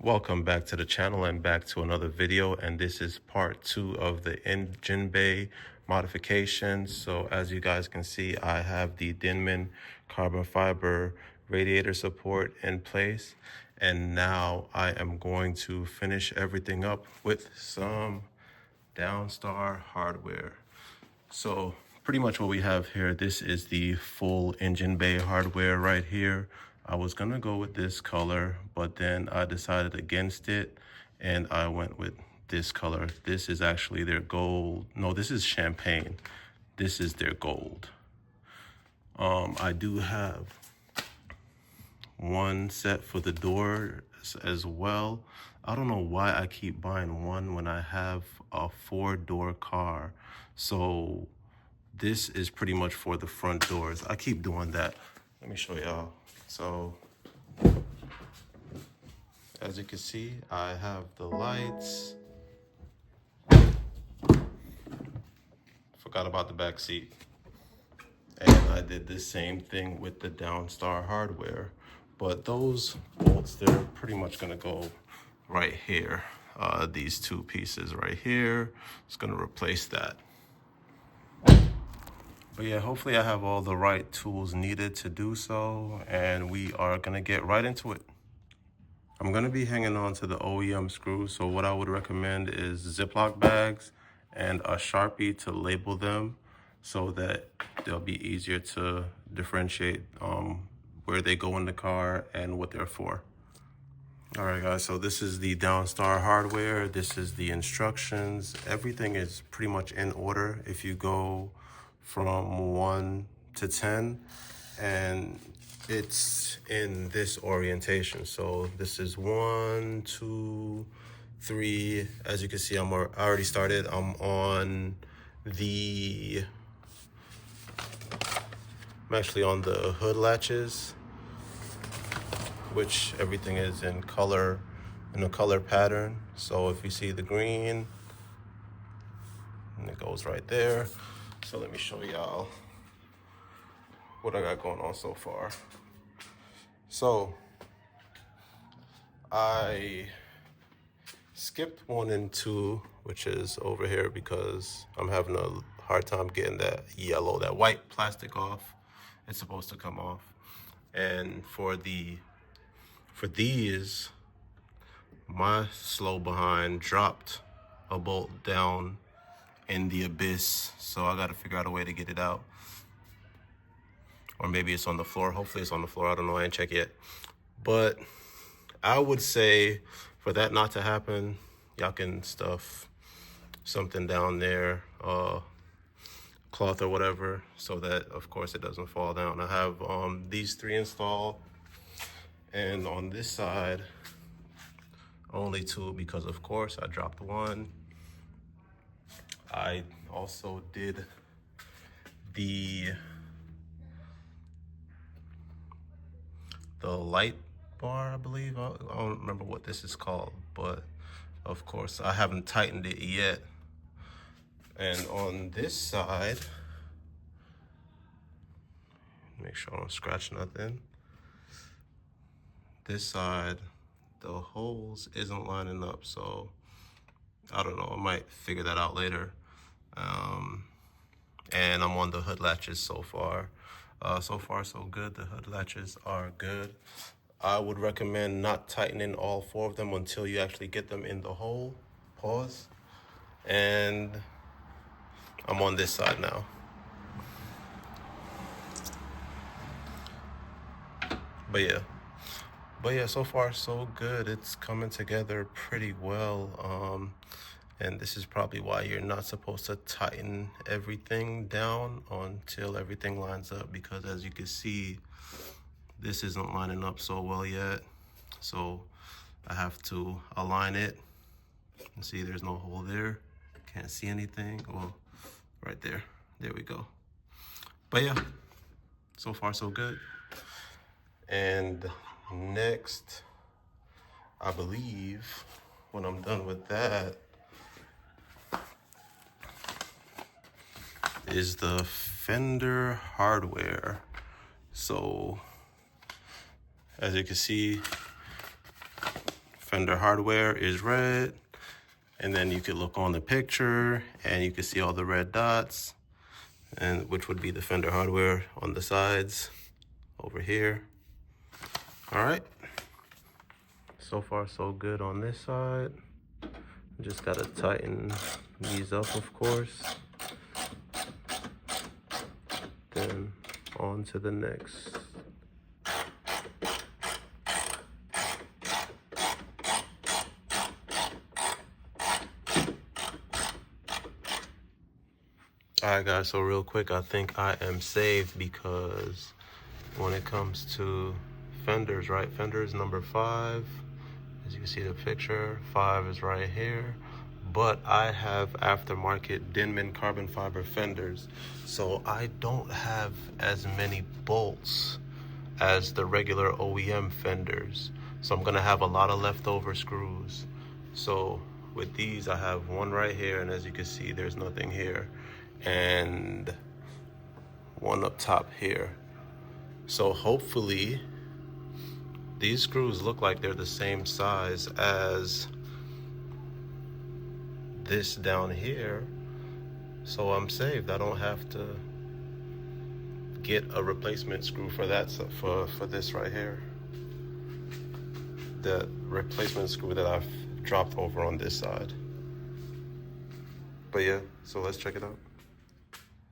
Welcome back to the channel and back to another video, and this is part 2 of the engine bay modification. So as you guys can see, I have the Dinmann carbon fiber radiator support in place, and now I am going to finish everything up with some Downstar hardware. So pretty much what we have here, this is the full engine bay hardware right here. I was gonna go with this color, but then I decided against it and I went with this color. This is actually their gold. No, this is champagne. This is their gold. I do have one set for the doors as well. I don't know why I keep buying one when I have a 4-door car. So this is pretty much for the front doors. I keep doing that. Let me show y'all. So as you can see, I have the lights. Forgot about the back seat. And I did the same thing with the Downstar hardware. But those bolts, they're pretty much gonna go right here. These two pieces right here, it's gonna replace that. But yeah, hopefully I have all the right tools needed to do so, and we are gonna get right into it. I'm gonna be hanging on to the OEM screws, so what I would recommend is Ziploc bags and a Sharpie to label them so that they'll be easier to differentiate where they go in the car and what they're for. All right, guys, so this is the Downstar hardware. This is the instructions. Everything is pretty much in order if you go from 1 to 10, and it's in this orientation. So this is 1, 2, 3. As you can see, I already started. I'm actually on the hood latches, which everything is in color, in a color pattern. So if you see the green, and it goes right there. So let me show y'all what I got going on so far. So I skipped 1 and 2, which is over here because I'm having a hard time getting that yellow, that white plastic off. It's supposed to come off. And for these, my slow behind dropped a bolt down in the abyss, so I gotta figure out a way to get it out. Or maybe it's on the floor. Hopefully it's on the floor. I don't know, I ain't checked yet. But I would say for that not to happen, y'all can stuff something down there, cloth or whatever, so that of course it doesn't fall down. I have these 3 installed, and on this side only 2 because of course I dropped 1. I also did the light bar, I believe. I don't remember what this is called, but of course I haven't tightened it yet. And on this side, make sure I don't scratch nothing. This side, the holes isn't lining up, so I don't know, I might figure that out later. And I'm on the hood latches so far. So far so good. The hood latches are good. I would recommend not tightening all 4 of them until you actually get them in the hole. Pause. And I'm on this side now. But yeah, so far so good. It's coming together pretty well. And this is probably why you're not supposed to tighten everything down until everything lines up, because as you can see, this isn't lining up so well yet. So I have to align it. And see, there's no hole there. Can't see anything. Well, right there. There we go. But yeah, so far so good. And next, I believe when I'm done with that, is the fender hardware. So as you can see, fender hardware is red. And then you could look on the picture and you can see all the red dots, and which would be the fender hardware on the sides over here. All right. So far, so good on this side. Just gotta tighten these up, of course. Then on to the next. All right, guys, so real quick, I think I am saved because when it comes to fenders, right? Fenders number 5, as you can see the picture, 5 is right here. But I have aftermarket Dinmann carbon fiber fenders, so I don't have as many bolts as the regular OEM fenders. So I'm gonna have a lot of leftover screws. So with these, I have one right here, and as you can see, there's nothing here, and one up top here. So hopefully these screws look like they're the same size as this down here, so I'm saved. I don't have to get a replacement screw for that, for this right here, the replacement screw that I've dropped over on this side. But yeah, so let's check it out.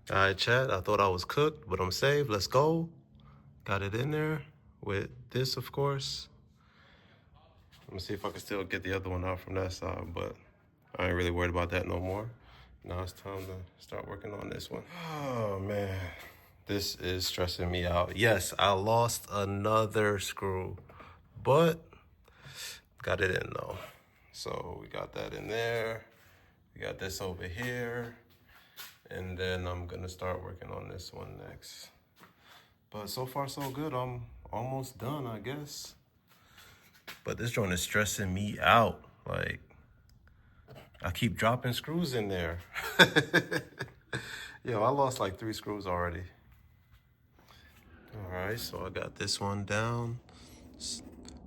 All right, chat, I thought I was cooked, but I'm saved. Let's go. Got it in there with this, of course. Let me see if I can still get the other one out from that side, but I ain't really worried about that no more. Now it's time to start working on this one. Oh man, this is stressing me out. Yes, I lost another screw, but got it in though. So we got that in there. We got this over here. And then I'm gonna start working on this one next. But so far so good. I'm almost done, I guess. But this joint is stressing me out. Like, I keep dropping screws in there. Yo, I lost like 3 screws already. All right, so I got this one down.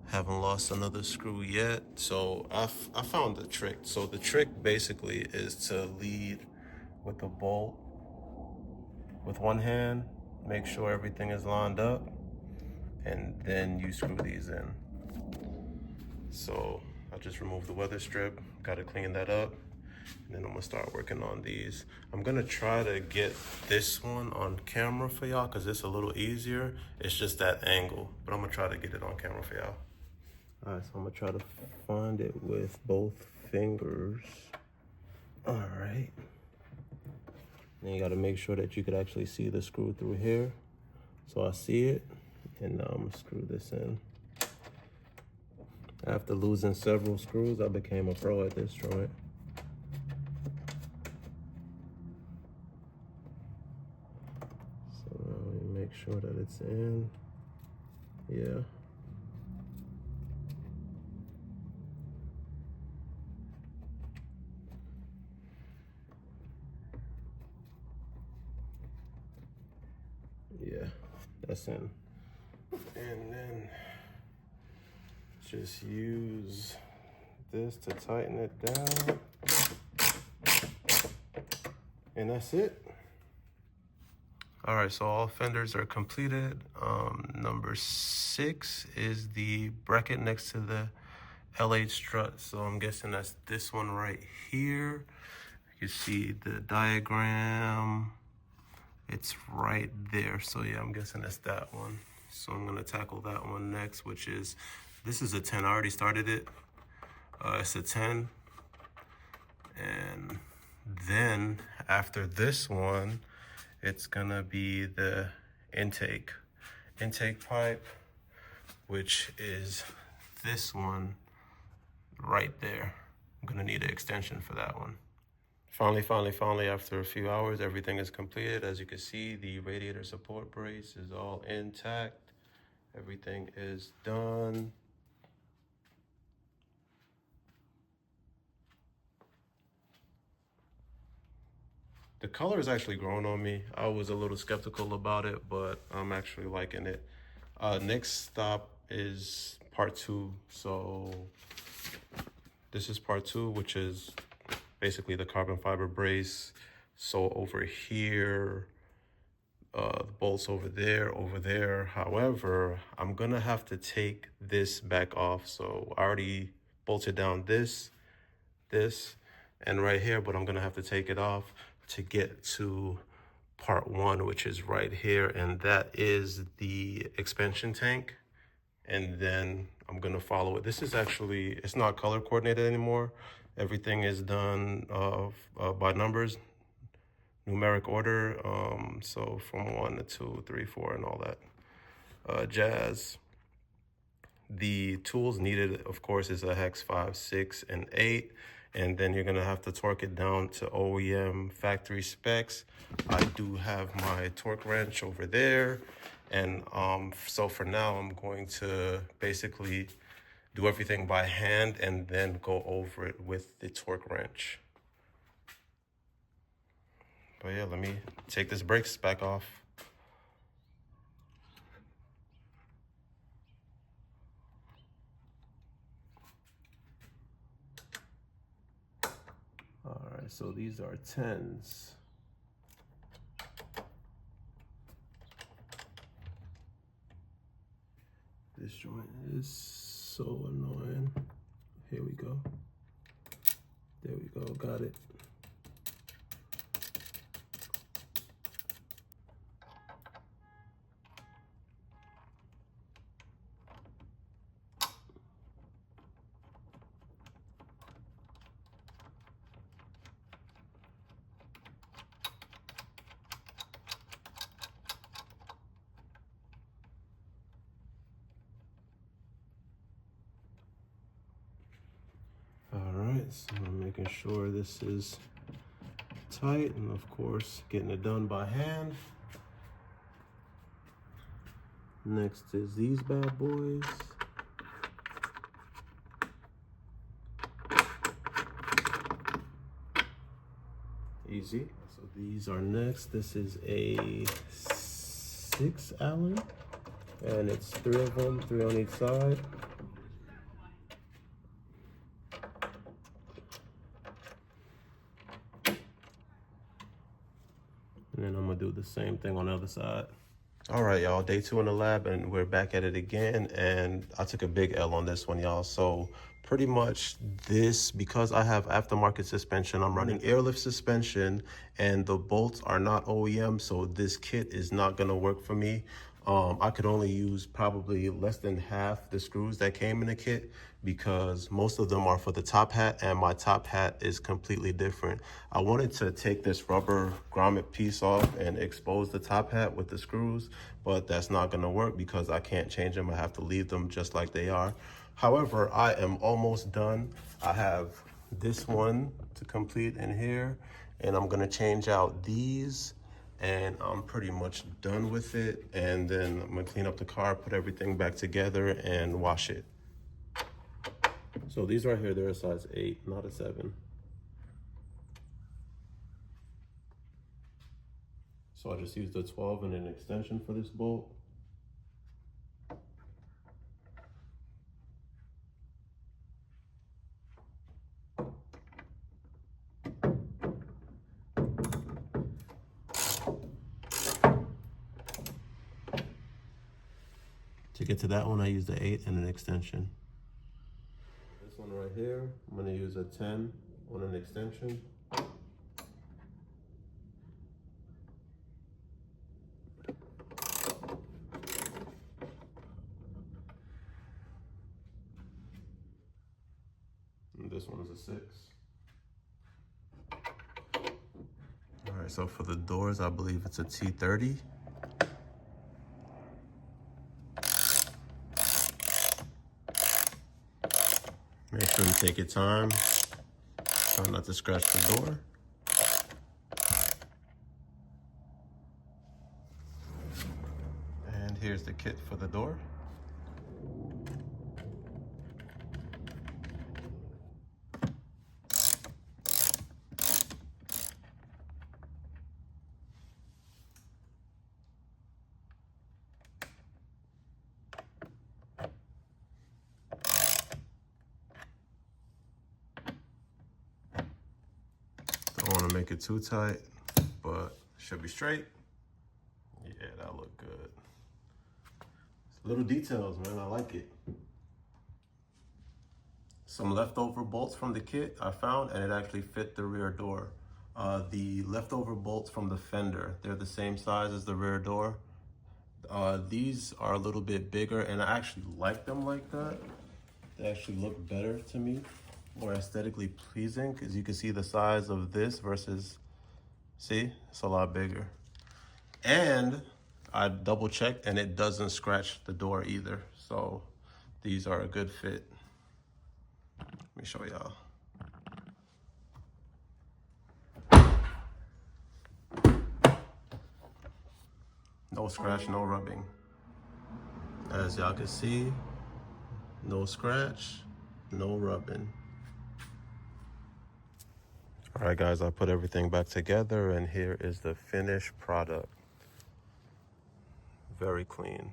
Haven't lost another screw yet. So I found the trick. So the trick basically is to lead with the bolt with one hand, make sure everything is lined up, and then you screw these in. So I just removed the weather strip, got to clean that up, and then I'm gonna start working on these. I'm gonna try to get this one on camera for y'all because it's a little easier. It's just that angle, but I'm gonna try to get it on camera for y'all. All right, so I'm gonna try to find it with both fingers. All right. Then you gotta make sure that you could actually see the screw through here. So I see it, and now I'm gonna screw this in. After losing several screws, I became a pro at this joint. So now we make sure that it's in. Yeah. Yeah, that's in. And then just use this to tighten it down. And that's it. All right, so all fenders are completed. Number 6 is the bracket next to the L8 strut. So I'm guessing that's this one right here. You can see the diagram. It's right there. So yeah, I'm guessing that's that one. So I'm gonna tackle that one next, which is, this is a 10. I already started it. It's a 10. And then after this one, it's gonna be the intake pipe, which is this one right there. I'm gonna need an extension for that one. Finally, after a few hours, everything is completed. As you can see, the radiator support brace is all intact. Everything is done. The color is actually growing on me. I was a little skeptical about it, but I'm actually liking it. Next stop is part 2. So This is part 2, which is basically the carbon fiber brace. So over here, the bolts over there. However, I'm gonna have to take this back off. So I already bolted down this, and right here, but I'm gonna have to take it off to get to part 1, which is right here, and that is the expansion tank. And then I'm gonna follow it. This is actually, it's not color coordinated anymore. Everything is done by numbers, numeric order. So from 1 to 2, 3, 4, and all that jazz. The tools needed, of course, is a hex 5, 6, and 8. And then you're gonna have to torque it down to OEM factory specs. I do have my torque wrench over there. And so for now, I'm going to basically do everything by hand and then go over it with the torque wrench. But yeah, let me take this brakes back off. All right, so these are 10s. This joint is so annoying. Here we go. There we go, got it. All right, so I'm making sure this is tight, and of course, getting it done by hand. Next is these bad boys. Easy. So these are next. This is a 6 Allen, and it's 3 of them, 3 on each side. And then I'm gonna do the same thing on the other side. All right, y'all, day 2 in the lab, and we're back at it again. And I took a big L on this one, y'all. So pretty much this, because I have aftermarket suspension, I'm running airlift suspension, and the bolts are not OEM, so this kit is not gonna work for me. I could only use probably less than half the screws that came in the kit, because most of them are for the top hat, and my top hat is completely different. I wanted to take this rubber grommet piece off and expose the top hat with the screws, but that's not gonna work because I can't change them. I have to leave them just like they are. However, I am almost done. I have this one to complete in here, and I'm gonna change out these, and I'm pretty much done with it. And then I'm gonna clean up the car, put everything back together, and wash it. So these right here, they're a size 8, not a 7. So I just used a 12 and an extension for this bolt. To get to that one, I used the 8 and an extension. This one right here, I'm gonna use a 10 on an extension. And this one is a 6. All right, so for the doors, I believe it's a T30. Make sure you take your time. Try not to scratch the door. And here's the kit for the door. make it too tight, but should be straight. Yeah, that look good. Little details, man, I like it. Some leftover bolts from the kit I found, and it actually fit the rear door. The leftover bolts from the fender, they're the same size as the rear door. These are a little bit bigger, and I actually like them like that. They actually look better to me, more aesthetically pleasing, because you can see the size of this versus, see, it's a lot bigger. And I double checked, and it doesn't scratch the door either. So these are a good fit. Let me show y'all. No scratch, no rubbing. As y'all can see, no scratch, no rubbing. All right, guys, I put everything back together, and here is the finished product. Very clean.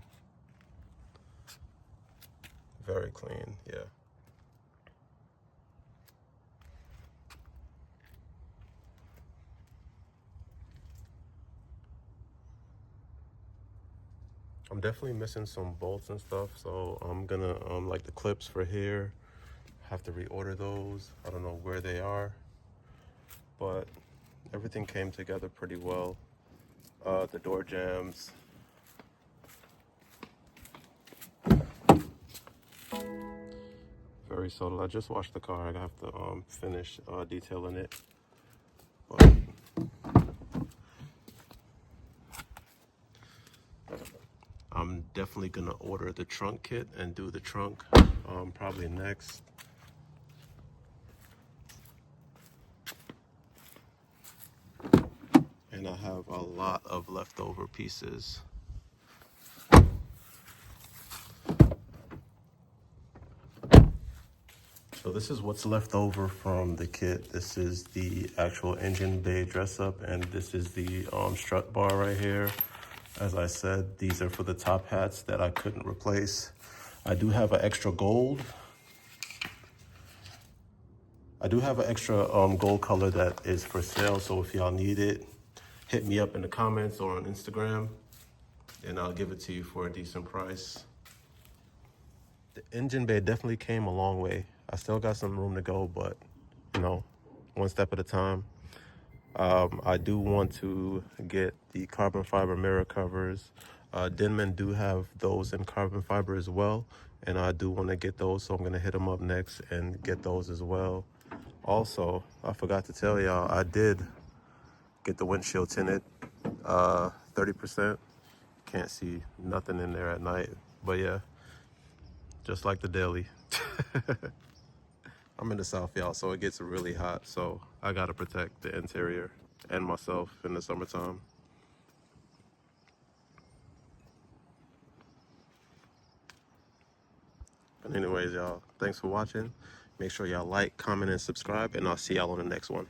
Very clean, yeah. I'm definitely missing some bolts and stuff, so I'm gonna, like the clips for here, have to reorder those. I don't know where they are, but everything came together pretty well. The door jambs. Very subtle. I just washed the car. I have to finish detailing it. But I'm definitely gonna order the trunk kit and do the trunk probably next. And I have a lot of leftover pieces. So this is what's left over from the kit. This is the actual engine bay dress up, and this is the strut bar right here. As I said, these are for the top hats that I couldn't replace. I do have an extra gold. I do have an extra gold color that is for sale, so if y'all need it, hit me up in the comments or on Instagram, and I'll give it to you for a decent price. The engine bay definitely came a long way. I still got some room to go, but you know, one step at a time. I do want to get the carbon fiber mirror covers. Dinmann do have those in carbon fiber as well, and I do want to get those, so I'm going to hit them up next and get those as well. Also, I forgot to tell y'all, I did get the windshield tinted 30%. Can't see nothing in there at night, but yeah, just like the daily. I'm in the South, y'all, so it gets really hot, so I gotta protect the interior and myself in the summertime. But anyways, y'all, thanks for watching. Make sure y'all like, comment, and subscribe, and I'll see y'all on the next one.